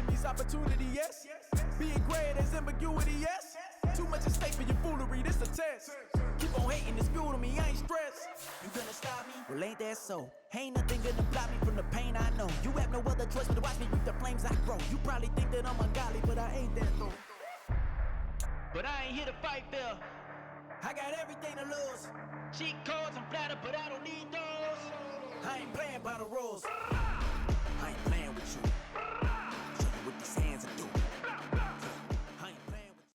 These opportunities, yes. Being great, there's ambiguity, yes. Too much at stake for your foolery, this a test. Keep on hating, it's fuel to me, I ain't stressed. You gonna stop me? Well, ain't that so? Ain't nothing gonna block me from the pain I know. You have no other choice but to watch me reap the flames I grow. You probably think that I'm ungodly, but I ain't that though. But I ain't here to fight fair. I got everything to lose. Cheat codes, I'm flattered, but I don't need those. I ain't playing by the rules. I ain't playing with you. Show you what these hands are doing. I ain't playing with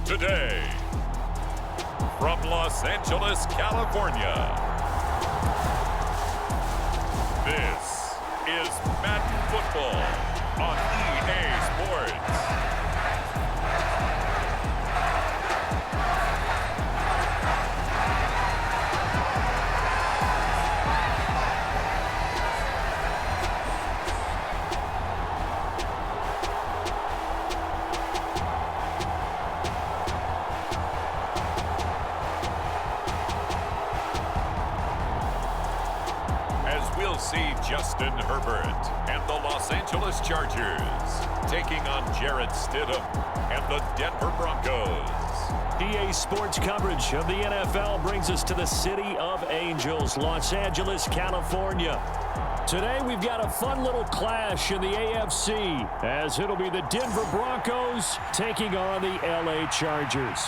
you. Today, from Los Angeles, California, this is Madden Football on EA Sports. See Justin Herbert and the Los Angeles Chargers taking on Jarrett Stidham and the Denver Broncos. EA Sports coverage of the NFL brings us to the City of Angels, Los Angeles, California. Today we've got a fun little clash in the AFC as it'll be the Denver Broncos taking on the LA Chargers.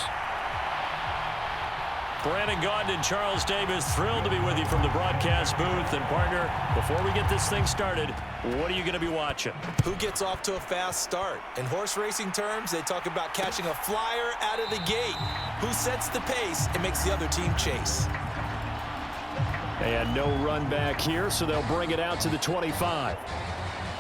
Brandon Gaudin and Charles Davis, thrilled to be with you from the broadcast booth. And partner, before we get this thing started, what are you going to be watching? Who gets off to a fast start? In horse racing terms, they talk about catching a flyer out of the gate. Who sets the pace and makes the other team chase? And no run back here, so they'll bring it out to the 25.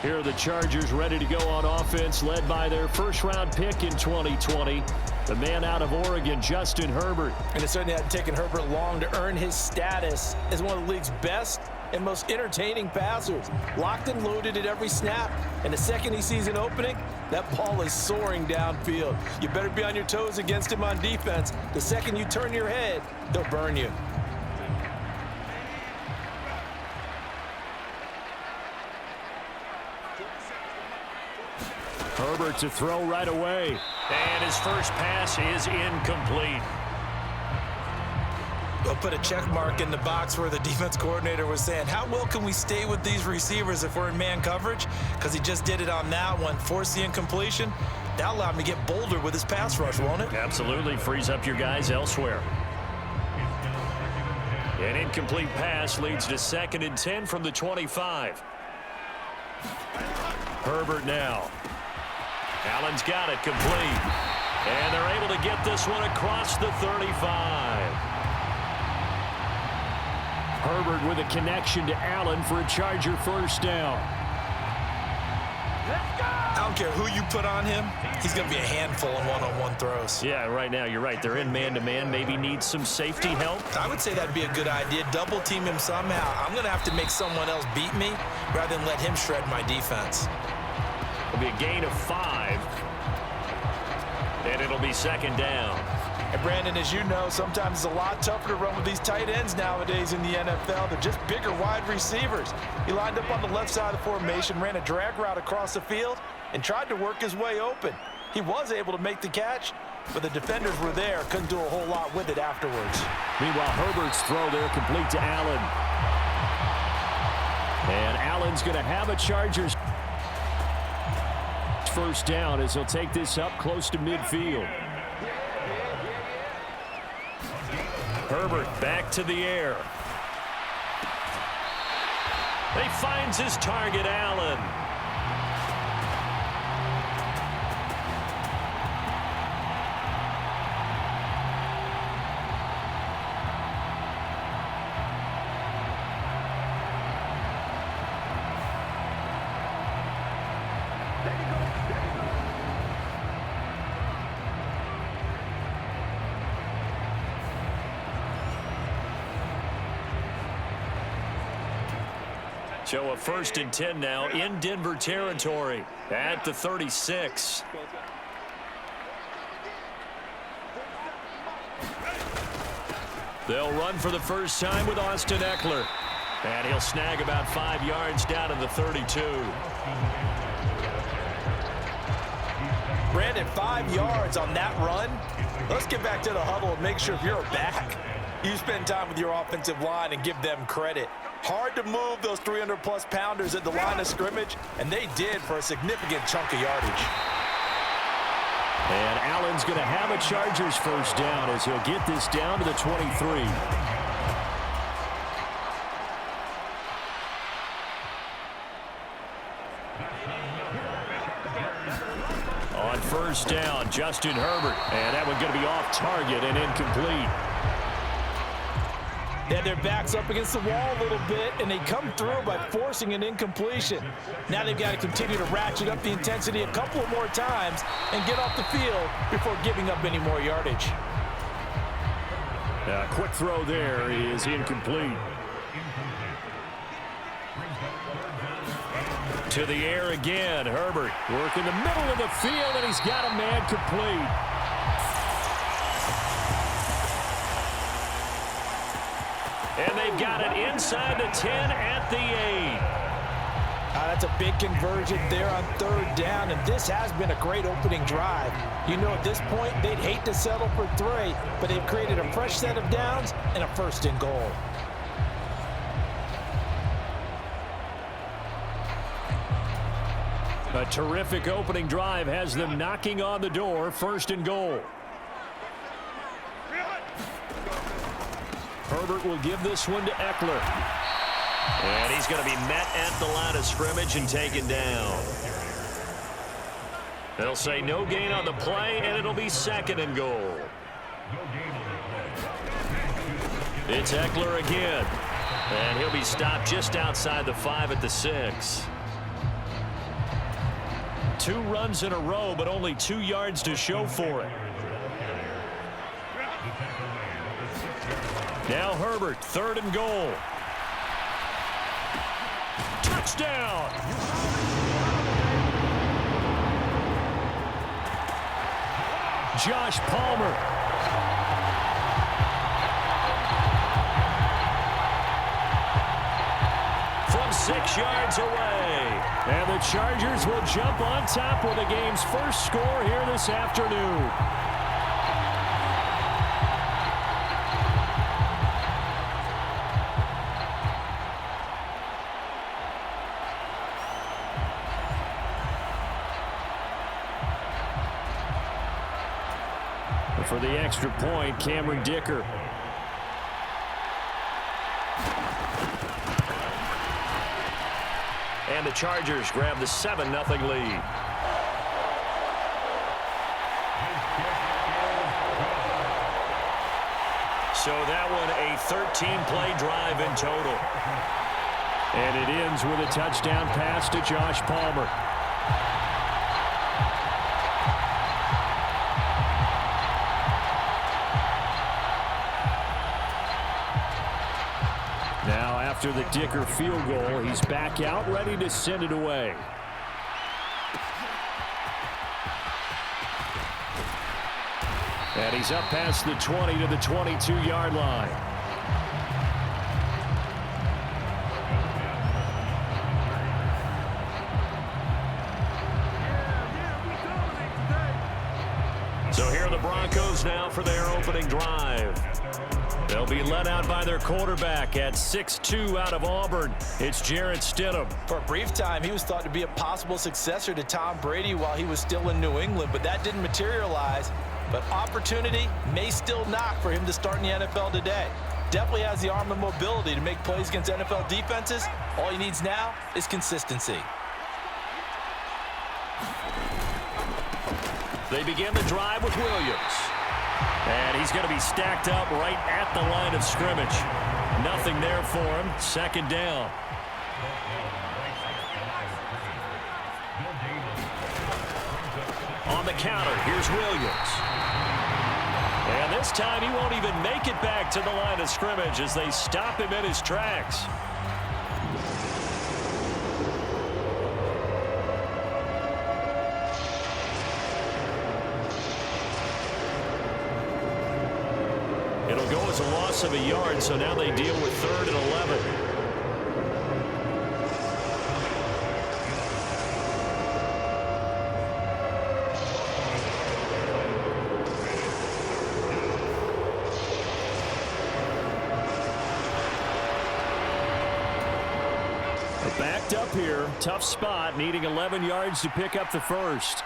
Here are the Chargers ready to go on offense, led by their first-round pick in 2020. The man out of Oregon, Justin Herbert. And it certainly hadn't taken Herbert long to earn his status as one of the league's best and most entertaining passers. Locked and loaded at every snap. And the second he sees an opening, that ball is soaring downfield. You better be on your toes against him on defense. The second you turn your head, they'll burn you. Herbert to throw right away. And his first pass is incomplete. They'll put a check mark in the box where the defense coordinator was saying, how well can we stay with these receivers if we're in man coverage? Because he just did it on that one, forced the incompletion. That'll allow him to get bolder with his pass rush, won't it? Absolutely, frees up your guys elsewhere. An incomplete pass leads to 2nd and 10 from the 25. Herbert now. Allen's got it complete. And they're able to get this one across the 35. Herbert with a connection to Allen for a Charger first down. I don't care who you put on him. He's going to be a handful in one-on-one throws. Yeah, right now you're right. They're in man-to-man. Maybe needs some safety help. I would say that'd be a good idea. Double team him somehow. I'm going to have to make someone else beat me rather than let him shred my defense. It'll be a gain of 5. And it'll be 2nd down. And Brandon, as you know, sometimes it's a lot tougher to run with these tight ends nowadays in the NFL. They're just bigger wide receivers. He lined up on the left side of the formation, ran a drag route across the field, and tried to work his way open. He was able to make the catch, but the defenders were there, couldn't do a whole lot with it afterwards. Meanwhile, Herbert's throw there complete to Allen. And Allen's going to have a Chargers first down as he'll take this up close to midfield. Herbert back to the air. He finds his target, Allen. So a 1st and 10 now in Denver territory at the 36. They'll run for the first time with Austin Eckler. And he'll snag about 5 yards down to the 32. Brandon, 5 yards on that run. Let's get back to the huddle and make sure if you're back, you spend time with your offensive line and give them credit. Hard to move those 300-plus pounders at the line of scrimmage, and they did for a significant chunk of yardage. And Allen's going to have a Chargers first down as he'll get this down to the 23. On first down, Justin Herbert. And that one going to be off target and incomplete. They had their backs up against the wall a little bit, and they come through by forcing an incompletion. Now they've got to continue to ratchet up the intensity a couple of more times and get off the field before giving up any more yardage. A quick throw there is incomplete. To the air again, Herbert working the middle of the field, and he's got a man complete. And they've got it inside the 10 at the 8. That's a big conversion there on third down, and this has been a great opening drive. You know, at this point, they'd hate to settle for 3, but they've created a fresh set of downs and a first and goal. A terrific opening drive has them knocking on the door, first and goal. Herbert will give this one to Eckler. And he's going to be met at the line of scrimmage and taken down. They'll say no gain on the play, and it'll be second and goal. It's Eckler again. And he'll be stopped just outside the 5 at the 6. 2 runs in a row, but only 2 yards to show for it. Now Herbert, third and goal. Touchdown! Josh Palmer. From 6 yards away. And the Chargers will jump on top with the game's first score here this afternoon. For the extra point, Cameron Dicker. And the Chargers grab the 7-0 lead. So that one a 13-play drive in total. And it ends with a touchdown pass to Josh Palmer. Now, after the Dicker field goal, he's back out, ready to send it away. And he's up past the 20 to the 22-yard line. So here are the Broncos now for their opening drive. They'll be led out by their quarterback at 6'2" out of Auburn. It's Jarrett Stidham. For a brief time, he was thought to be a possible successor to Tom Brady while he was still in New England, but that didn't materialize. But opportunity may still knock for him to start in the NFL today. Definitely has the arm and mobility to make plays against NFL defenses. All he needs now is consistency. They begin the drive with Williams. And he's going to be stacked up right at the line of scrimmage. Nothing there for him. Second down. On the counter, here's Williams. And this time he won't even make it back to the line of scrimmage as they stop him in his tracks. It'll go as a loss of a yard, so now they deal with 3rd and 11. Backed up here. Tough spot, needing 11 yards to pick up the first.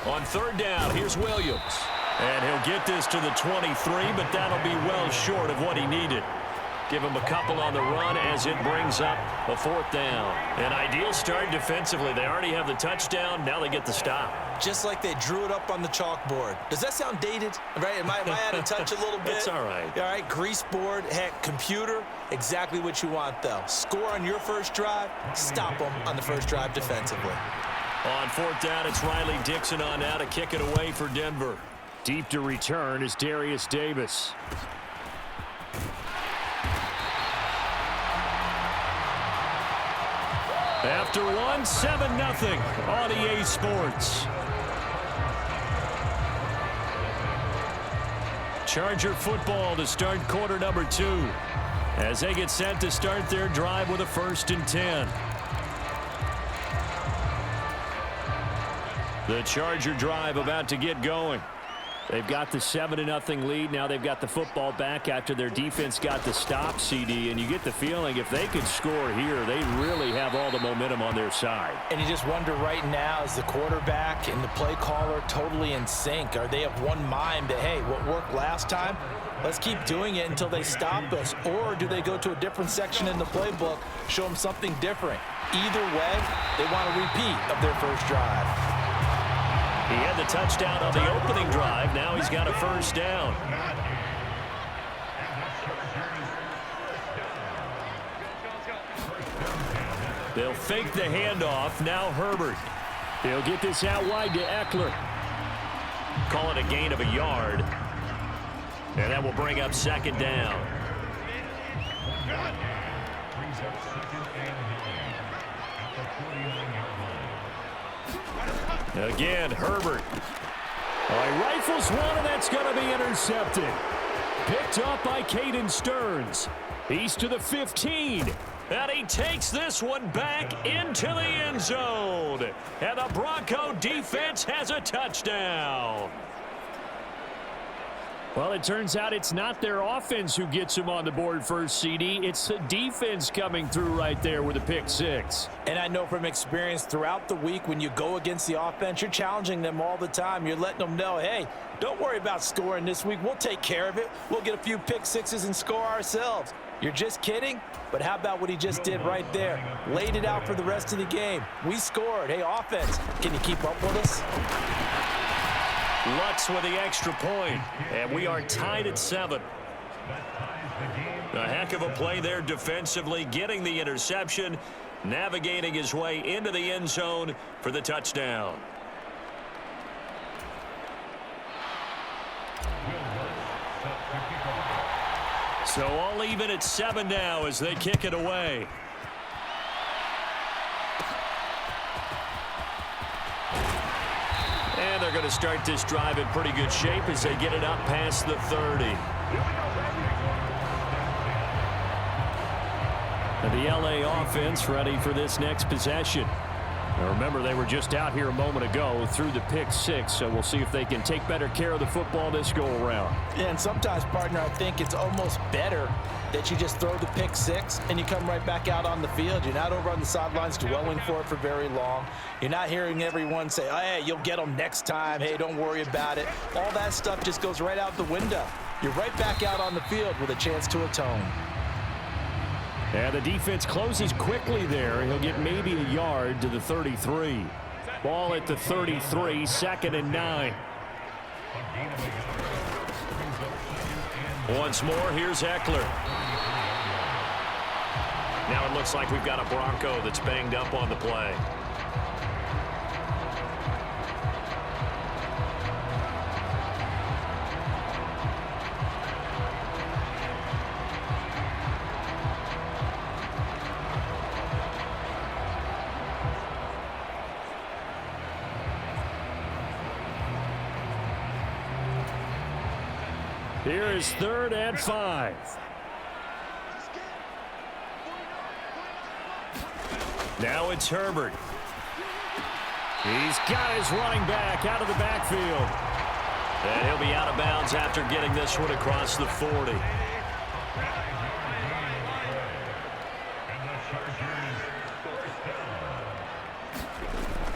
On 3rd down, here's Williams. And he'll get this to the 23, but that'll be well short of what he needed. Give him a couple on the run as it brings up a 4th down. An ideal start defensively. They already have the touchdown. Now they get the stop. Just like they drew it up on the chalkboard. Does that sound dated? Right? Am I out of touch a little bit? It's all right. All right, grease board, heck, computer, exactly what you want, though. Score on your first drive, stop them on the first drive defensively. On 4th down, it's Riley Dixon on now to kick it away for Denver. Deep to return is Darius Davis. After one, 7-0 on EA Sports. Charger football to start quarter number 2 as they get set to start their drive with a 1st and 10. The Charger drive about to get going. They've got the 7-0 lead. Now they've got the football back after their defense got the stop, CD. And you get the feeling if they could score here, they really have all the momentum on their side. And you just wonder right now, is the quarterback and the play caller totally in sync? Are they of one mind that, hey, what worked last time, let's keep doing it until they stop us? Or do they go to a different section in the playbook, show them something different? Either way, they want a repeat of their first drive. He had the touchdown on the opening drive. Now he's got a 1st down. They'll fake the handoff. Now Herbert. He'll get this out wide to Eckler. Call it a gain of a yard. And that will bring up 2nd down. Again, Herbert. He rifles one, and that's going to be intercepted. Picked up by Caden Stearns. He's to the 15. And he takes this one back into the end zone. And the Bronco defense has a touchdown. Well, it turns out it's not their offense who gets them on the board first, CD. It's the defense coming through right there with a pick 6. And I know from experience throughout the week when you go against the offense, you're challenging them all the time. You're letting them know, hey, don't worry about scoring this week. We'll take care of it. We'll get a few pick 6s and score ourselves. You're just kidding? But how about what he just did right there? Laid it out for the rest of the game. We scored. Hey, offense, can you keep up with us? Lutz with the extra point, and we are tied at 7. A heck of a play there defensively, getting the interception, navigating his way into the end zone for the touchdown. So all even at 7 now as they kick it away. And they're going to start this drive in pretty good shape as they get it up past the 30. And the LA offense ready for this next possession. Now remember, they were just out here a moment ago through the pick 6, so we'll see if they can take better care of the football this go-around. Yeah, and sometimes, partner, I think it's almost better that you just throw the pick 6 and you come right back out on the field. You're not over on the sidelines dwelling for it for very long. You're not hearing everyone say, oh, hey, you'll get them next time. Hey, don't worry about it. All that stuff just goes right out the window. You're right back out on the field with a chance to atone. And the defense closes quickly there. He'll get maybe a yard to the 33. Ball at the 33, 2nd and 9. Once more, here's Eckler. Now it looks like we've got a Bronco that's banged up on the play. Here is 3rd and 5. Now it's Herbert. He's got his running back out of the backfield. And he'll be out of bounds after getting this one across the 40.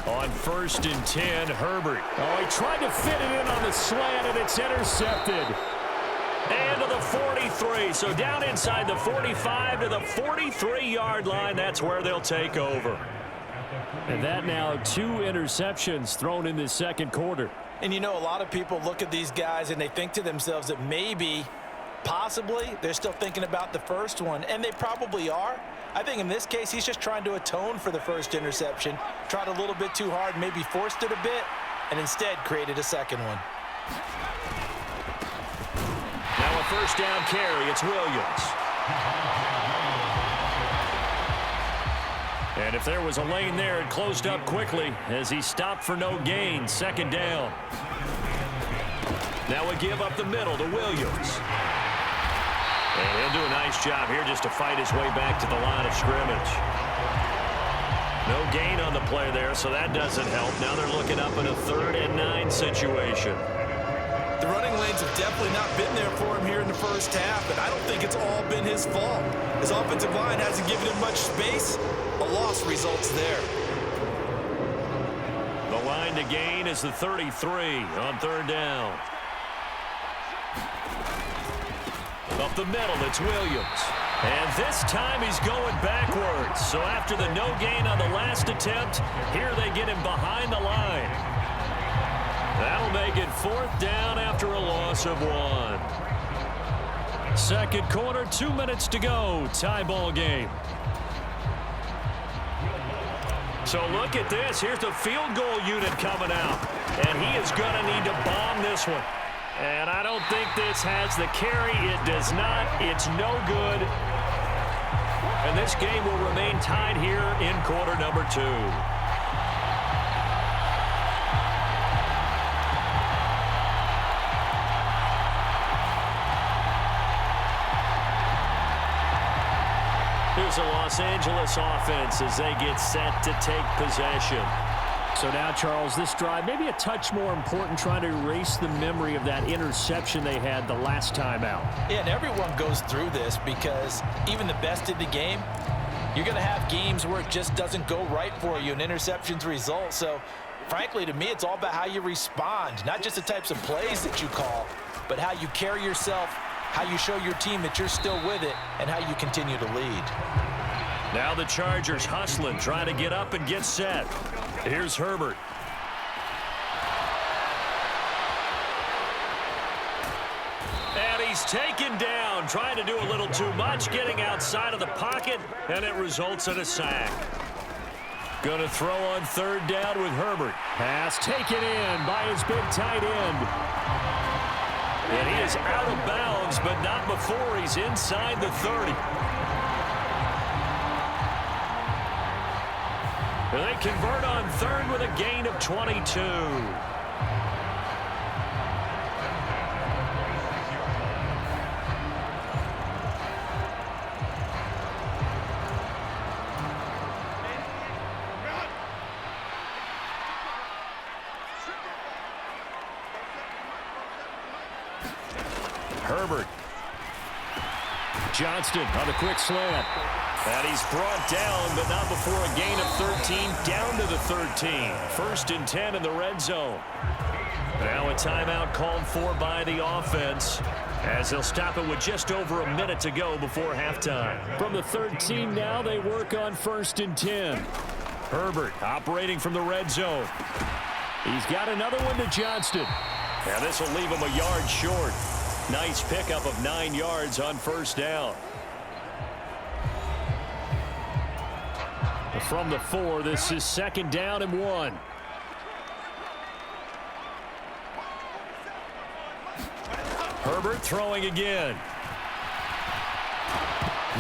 On 1st and 10, Herbert. Oh, he tried to fit it in on the slant, and it's intercepted. And to the 43. So down inside the 45 to the 43-yard line. That's where they'll take over. And that now 2 interceptions thrown in this second quarter. And you know, a lot of people look at these guys and they think to themselves that maybe, possibly, they're still thinking about the first one. And they probably are. I think in this case, he's just trying to atone for the first interception. Tried a little bit too hard, maybe forced it a bit, and instead created a second one. Now a 1st down carry. It's Williams. And if there was a lane there, it closed up quickly as he stopped for no gain. 2nd down. Now a give up the middle to Williams. And he'll do a nice job here just to fight his way back to the line of scrimmage. No gain on the play there, so that doesn't help. Now they're looking up in a 3rd and 9 situation. The running lanes have definitely not been there for him here in the first half, but I don't think it's all been his fault. His offensive line hasn't given him much space. A loss results there. The line to gain is the 33 on 3rd down. Up the middle, it's Williams. And this time he's going backwards. So after the no gain on the last attempt, here they get him behind the line. That'll make it 4th down after a loss of 1. Second quarter, 2 minutes to go. Tie ball game. So look at this. Here's the field goal unit coming out. And he is going to need to bomb this one. And I don't think this has the carry. It does not. It's no good. And this game will remain tied here in quarter number 2. Here's the Los Angeles offense as they get set to take possession. So now, Charles, this drive maybe a touch more important, trying to erase the memory of that interception they had the last time out. Yeah, and everyone goes through this because even the best in the game, you're going to have games where it just doesn't go right for you and interceptions result. So, frankly, to me, it's all about how you respond, not just the types of plays that you call, but how you carry yourself, how you show your team that you're still with it, and how you continue to lead. Now the Chargers hustling, trying to get up and get set. Here's Herbert. And he's taken down, trying to do a little too much, getting outside of the pocket, and it results in a sack. Going to throw on 3rd down with Herbert. Pass taken in by his big tight end. And he is out of bounds, but not before he's inside the 30. And they convert on 3rd with a gain of 22. Herbert. Johnston on the quick slant. And he's brought down, but not before a gain of 13, down to the 13. 1st and 10 in the red zone. Now a timeout called for by the offense, as they'll stop it with just over a minute to go before halftime. From the 13 now, they work on 1st and 10. Herbert operating from the red zone. He's got another one to Johnston. And this will leave him a yard short. Nice pickup of 9 yards on 1st down. From the 4, this is 2nd down and 1. Herbert throwing again.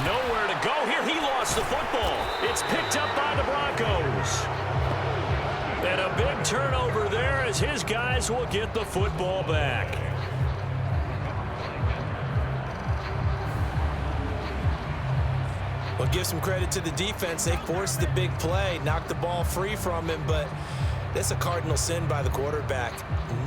Nowhere to go here. He lost the football. It's picked up by the Broncos. And a big turnover there as his guys will get the football back. Well, give some credit to the defense. They forced the big play, knocked the ball free from him, but that's a cardinal sin by the quarterback.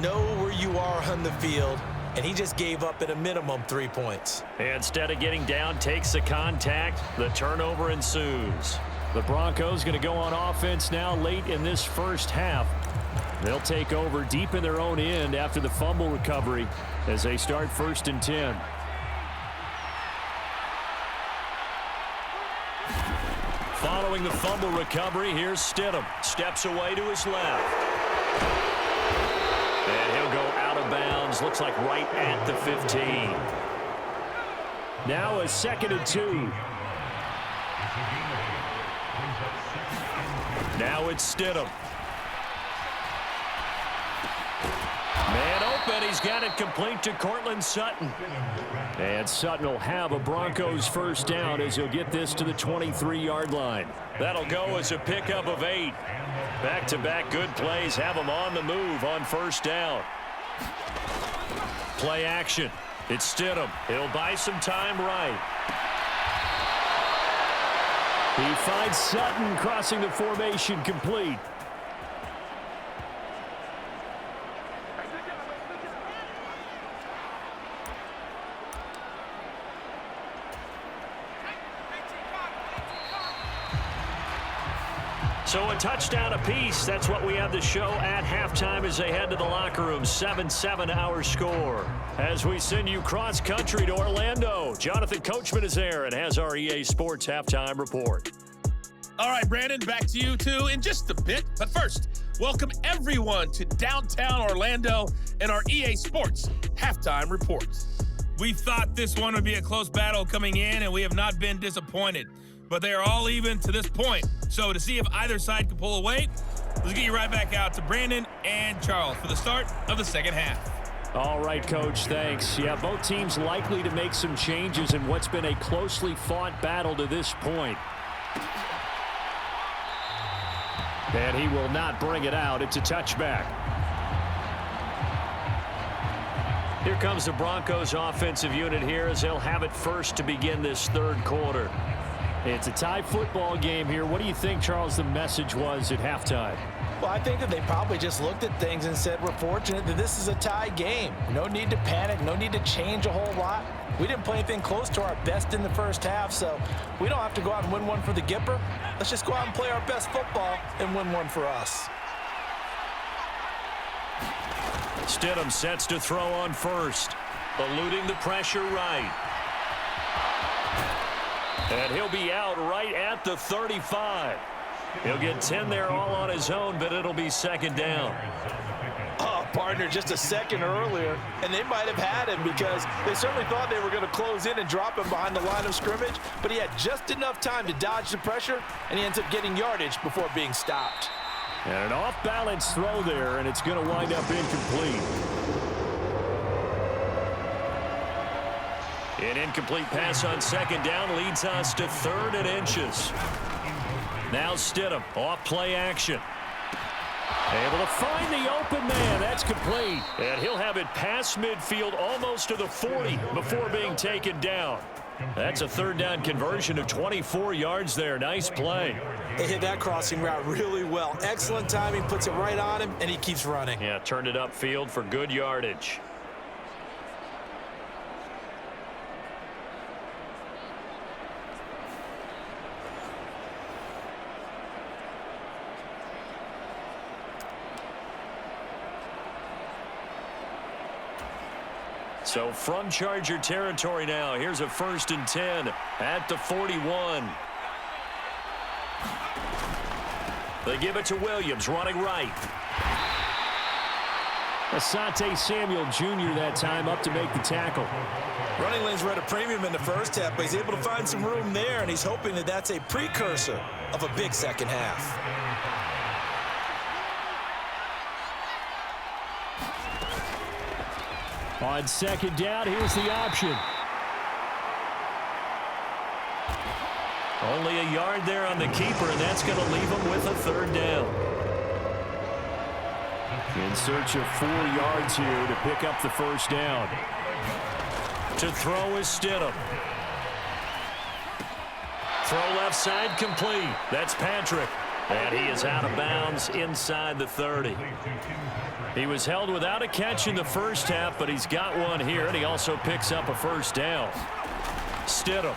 Know where you are on the field, and he just gave up at a minimum 3 points. Instead of getting down, takes the contact. The turnover ensues. The Broncos going to go on offense now late in this first half. They'll take over deep in their own end after the fumble recovery as they start 1st and 10. Following the fumble recovery, here's Stidham. Steps away to his left. And he'll go out of bounds. Looks like right at the 15. Now a 2nd and 2. Now it's Stidham. Man open. He's got it complete to Cortland Sutton. And Sutton will have a Broncos first down as he'll get this to the 23-yard line. That'll go as a pickup of 8. Back-to-back good plays have him on the move on first down. Play action. It's Stidham. He'll buy some time right. He finds Sutton crossing the formation complete. So a touchdown apiece. That's what we have to show at halftime as they head to the locker room. 7-7 our score. As we send you cross-country to Orlando, Jonathan Coachman is there and has our EA Sports halftime report. All right, Brandon, back to you, too, in just a bit. But first, welcome everyone to downtown Orlando and our EA Sports halftime report. We thought this one would be a close battle coming in, and we have not been disappointed. But they are all even to this point. So to see if either side can pull away, let's get you right back out to Brandon and Charles for the start of the second half. All right, Coach, thanks. Yeah, both teams likely to make some changes in what's been a closely fought battle to this point. And he will not bring it out. It's a touchback. Here comes the Broncos offensive unit here as they'll have it first to begin this third quarter. It's a tie football game here. What do you think, Charles, the message was at halftime? Well, I think that they probably just looked at things and said, we're fortunate that this is a tie game. No need to panic, no need to change a whole lot. We didn't play anything close to our best in the first half, so we don't have to go out and win one for the Gipper. Let's just go out and play our best football and win one for us. Stidham sets to throw on first, eluding the pressure right. And he'll be out right at the 35. He'll get 10 there all on his own, but it'll be second down. Oh, partner, just a second earlier, and they might have had him because they certainly thought they were going to close in and drop him behind the line of scrimmage, but he had just enough time to dodge the pressure, and he ends up getting yardage before being stopped. And an off-balance throw there, and it's going to wind up incomplete. An incomplete pass on second down leads us to 3rd and inches. Now Stidham off play action. Able to find the open man. That's complete. And he'll have it past midfield almost to the 40 before being taken down. That's a 3rd down conversion of 24 yards there. Nice play. They hit that crossing route really well. Excellent timing, puts it right on him, and he keeps running. Yeah, turned it upfield for good yardage. So from Charger territory now, here's a 1st and 10 at the 41. They give it to Williams, running right. Asante Samuel Jr. that time up to make the tackle. Running lanes were at a premium in the first half, but he's able to find some room there, and he's hoping that that's a precursor of a big second half. On second down, here's the option. Only a yard there on the keeper, and that's going to leave him with a 3rd down. In search of 4 yards here to pick up the first down. To throw is Stidham. Throw left side complete. That's Patrick. And he is out of bounds inside the 30. He was held without a catch in the first half, but he's got one here, and he also picks up a first down. Stidham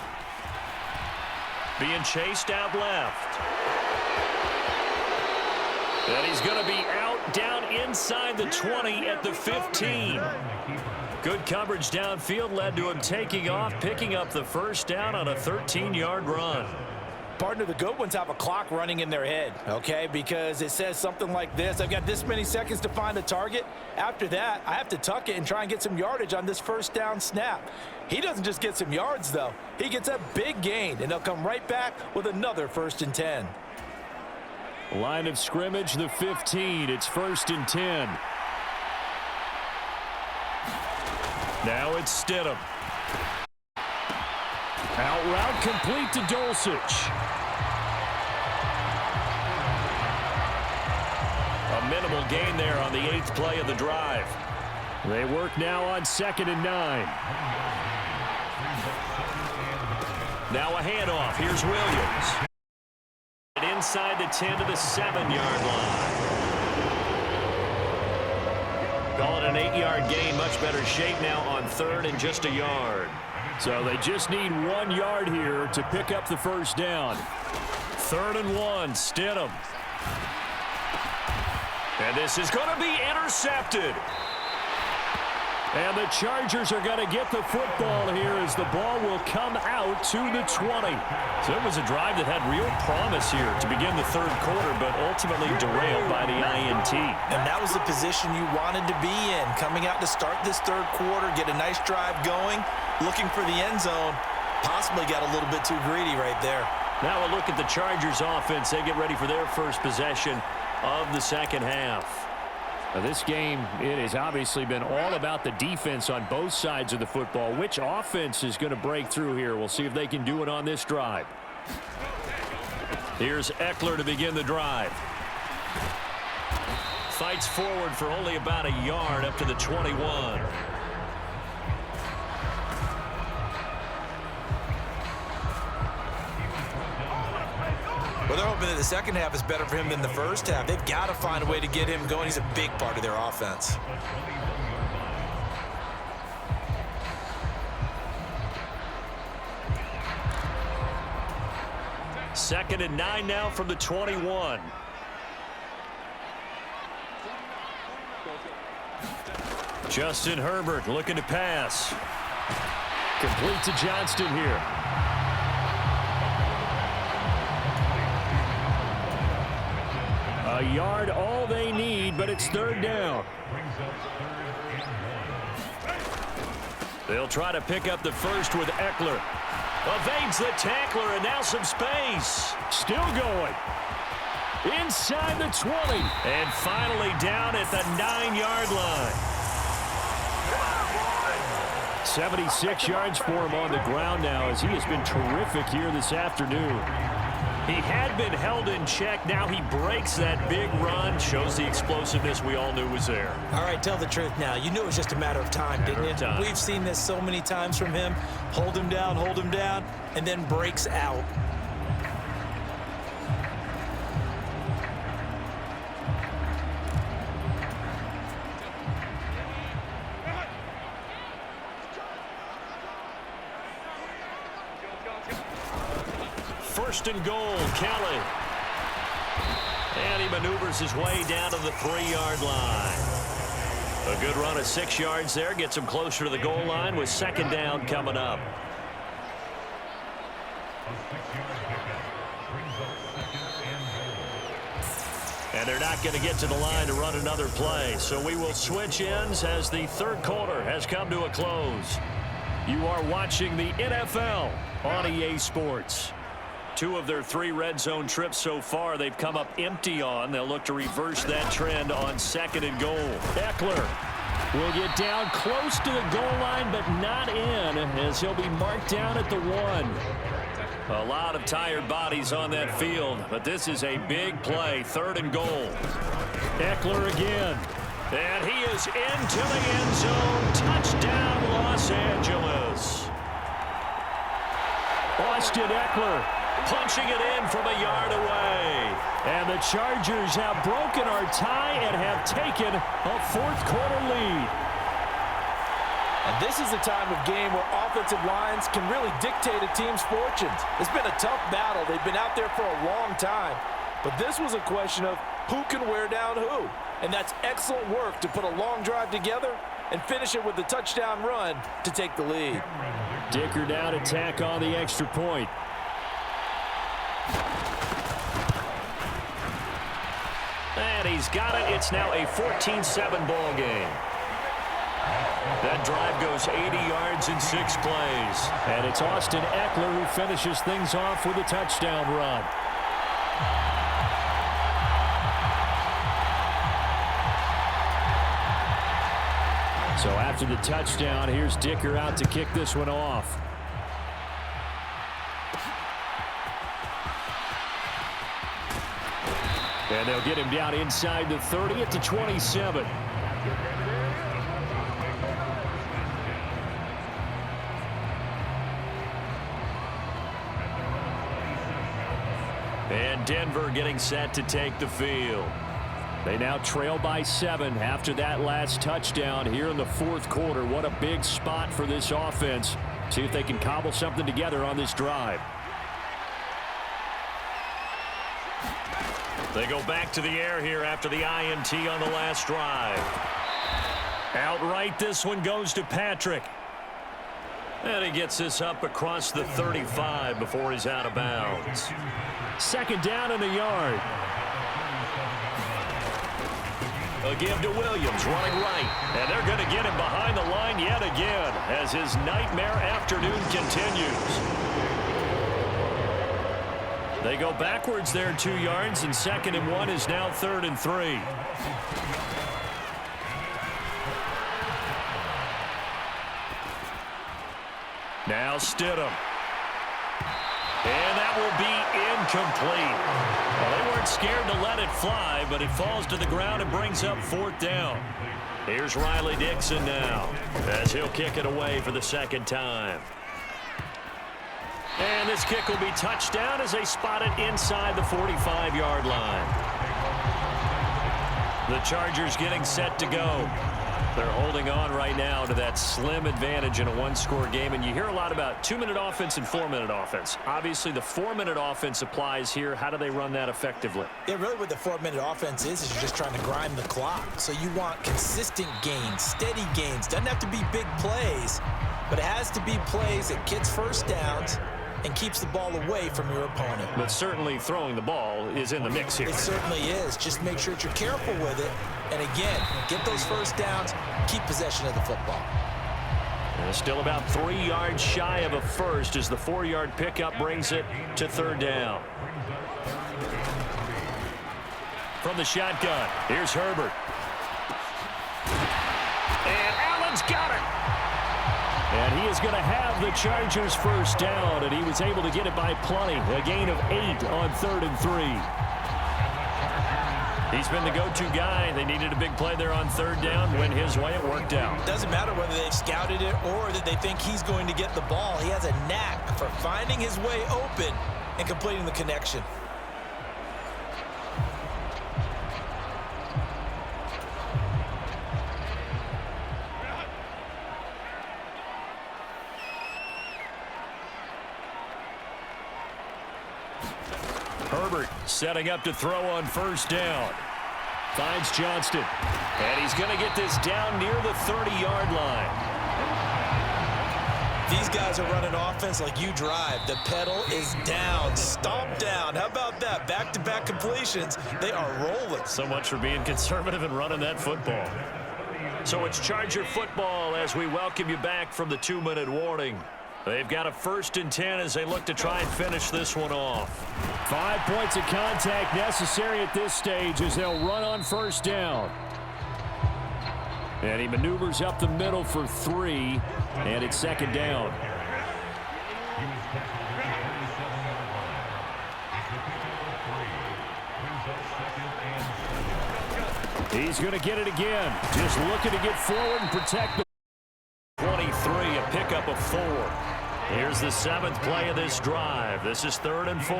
being chased out left. And he's going to be out down inside the 20 at the 15. Good coverage downfield led to him taking off, picking up the first down on a 13-yard run. Partner, the good ones have a clock running in their head, okay, because it says something like this: I've got this many seconds to find the target. After that, I have to tuck it and try and get some yardage on this first down snap. He doesn't just get some yards, though. He gets a big gain, and he'll come right back with another 1st and 10. Line of scrimmage, the 15. It's 1st and 10. Now it's Stidham. Out route complete to Dulcich. A minimal gain there on the 8th play of the drive. They work now on 2nd and 9. Now a handoff. Here's Williams. Inside the 10 to the 7-yard line. Call it an 8-yard gain. Much better shape now on 3rd and just a yard. So they just need 1 yard here to pick up the first down. 3rd and 1, Stidham. And this is going to be intercepted. And the Chargers are going to get the football here as the ball will come out to the 20. So it was a drive that had real promise here to begin the 3rd quarter, but ultimately derailed by the INT. And that was the position you wanted to be in, coming out to start this 3rd quarter, get a nice drive going, looking for the end zone. Possibly got a little bit too greedy right there. Now a look at the Chargers offense. They get ready for their first possession of the 2nd half. Now this game, it has obviously been all about the defense on both sides of the football. Which offense is going to break through here? We'll see if they can do it on this drive. Here's Eckler to begin the drive. Fights forward for only about a yard up to the 21. Well, they're hoping that the 2nd half is better for him than the 1st half. They've got to find a way to get him going. He's a big part of their offense. Second and 9 now from the 21. Justin Herbert looking to pass. Complete to Johnston here. A yard, all they need, but it's 3rd down. They'll try to pick up the first with Eckler. Evades the tackler, and now some space. Still going. Inside the 20. And finally down at the 9-yard line. 76 yards for him on the ground now, as he has been terrific here this afternoon. He had been held in check. Now he breaks that big run. Shows the explosiveness we all knew was there. All right, tell the truth now. You knew it was just a matter of time, didn't you? We've seen this so many times from him. Hold him down, and then breaks out. First and goal, Kelly. And he maneuvers his way down to the 3-yard line. A good run of 6 yards there. Gets him closer to the goal line with 2nd down coming up. And they're not going to get to the line to run another play. So we will switch ends as the 3rd quarter has come to a close. You are watching the NFL on EA Sports. 2 of their 3 red zone trips so far they've come up empty on. They'll look to reverse that trend on 2nd and goal. Eckler will get down close to the goal line, but not in, as he'll be marked down at the 1. A lot of tired bodies on that field, but this is a big play. 3rd and goal. Eckler again. And he is into the end zone. Touchdown, Los Angeles. Austin Eckler punching it in from a yard away. And the Chargers have broken our tie and have taken a fourth-quarter lead. And this is the time of game where offensive lines can really dictate a team's fortunes. It's been a tough battle. They've been out there for a long time. But this was a question of who can wear down who. And that's excellent work to put a long drive together and finish it with a touchdown run to take the lead. Dicker down to tack on the extra point. And he's got it. It's now a 14-7 ball game. That drive goes 80 yards in 6 plays. And it's Austin Eckler who finishes things off with a touchdown run. So after the touchdown, here's Dicker out to kick this one off. And they'll get him down inside the 30 at the 27. And Denver getting set to take the field. They now trail by 7 after that last touchdown here in the fourth quarter. What a big spot for this offense. See if they can cobble something together on this drive. They go back to the air here after the INT on the last drive. Outright, this one goes to Patrick. And he gets this up across the 35 before he's out of bounds. Second down and a yard. A give to Williams, running right. And they're going to get him behind the line yet again as his nightmare afternoon continues. They go backwards there 2 yards, and 2nd and 1 is now 3rd and 3. Now Stidham. And that will be incomplete. Well, they weren't scared to let it fly, but it falls to the ground and brings up 4th down. Here's Riley Dixon now as he'll kick it away for the 2nd time. And this kick will be touchdown as they spot it inside the 45-yard line. The Chargers getting set to go. They're holding on right now to that slim advantage in a one-score game. And you hear a lot about 2-minute offense and 4-minute offense. Obviously, the 4-minute offense applies here. How do they run that effectively? Yeah, really what the 4-minute offense is you're just trying to grind the clock. So you want consistent gains, steady gains. Doesn't have to be big plays, but it has to be plays that gets first downs and keeps the ball away from your opponent. But certainly throwing the ball is in the mix here. It certainly is. Just make sure that you're careful with it. And again, get those first downs, keep possession of the football. And still about 3 yards shy of a first as the 4-yard pickup brings it to 3rd down. From the shotgun, here's Herbert. And Allen's got it. And he is going to have the Chargers first down, and he was able to get it by plenty. A gain of 8 on 3rd and 3. He's been the go-to guy. They needed a big play there on 3rd down. Went his way, it worked out. Doesn't matter whether they've scouted it or that they think he's going to get the ball. He has a knack for finding his way open and completing the connection. Herbert setting up to throw on 1st down. Finds Johnston. And he's going to get this down near the 30-yard line. These guys are running offense like you drive. The pedal is down, stomp down. How about that? Back-to-back completions. They are rolling. So much for being conservative and running that football. So it's Charger football as we welcome you back from the 2-minute warning. They've got a 1st and 10 as they look to try and finish this one off. 5 points of contact necessary at this stage as they'll run on 1st down. And he maneuvers up the middle for 3, and it's 2nd down. He's going to get it again. Just looking to get forward and protect the 23, a pickup of 4. Here's the 7th play of this drive. This is 3rd and 4.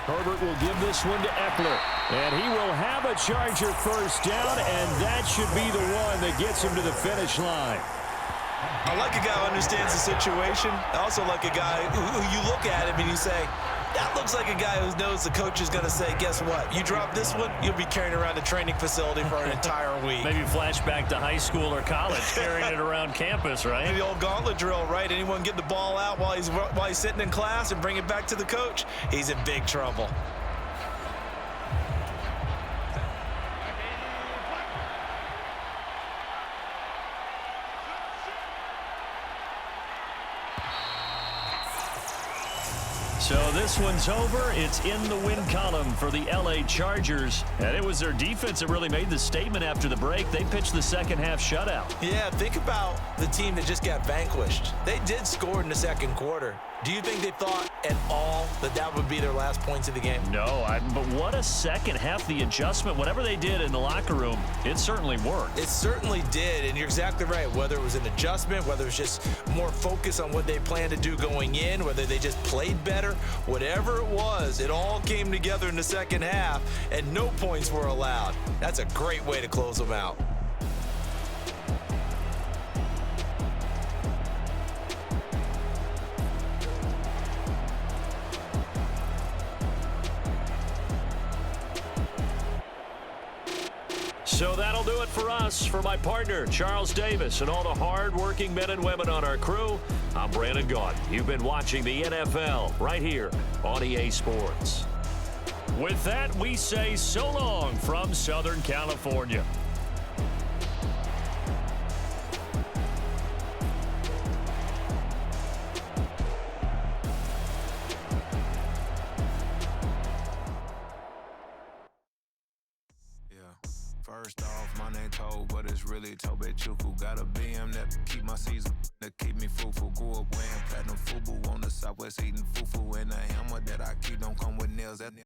Herbert will give this one to Eckler. And he will have a Charger first down, and that should be the one that gets him to the finish line. I like a guy who understands the situation. I also like a guy who you look at him and you say, that looks like a guy who knows the coach is going to say, guess what? You drop this one, you'll be carrying around the training facility for an entire week. Maybe flashback to high school or college, carrying it around campus, right? The old gauntlet drill, right? Anyone get the ball out while he's sitting in class and bring it back to the coach? He's in big trouble. So this one's over. It's in the win column for the LA Chargers. And it was their defense that really made the statement after the break. They pitched the second half shutout. Yeah, think about the team that just got vanquished. They did score in the second quarter. Do you think they thought at all that that would be their last points of the game? No, but what a second half. The adjustment, whatever they did in the locker room, it certainly worked. It certainly did, and you're exactly right. Whether it was an adjustment, whether it was just more focus on what they planned to do going in, whether they just played better, whatever it was, it all came together in the second half, and no points were allowed. That's a great way to close them out. So that'll do it for us. For my partner, Charles Davis, and all the hard-working men and women on our crew, I'm Brandon Gaudin. You've been watching the NFL right here on EA Sports. With that, we say so long from Southern California. First off, my name Toad, but it's really pt.2. Got a BM that keep my season, that keep me fruitful. Grew up wearing platinum FUBU on the Southwest eating fufu. And a hammer that I keep don't come with nails. That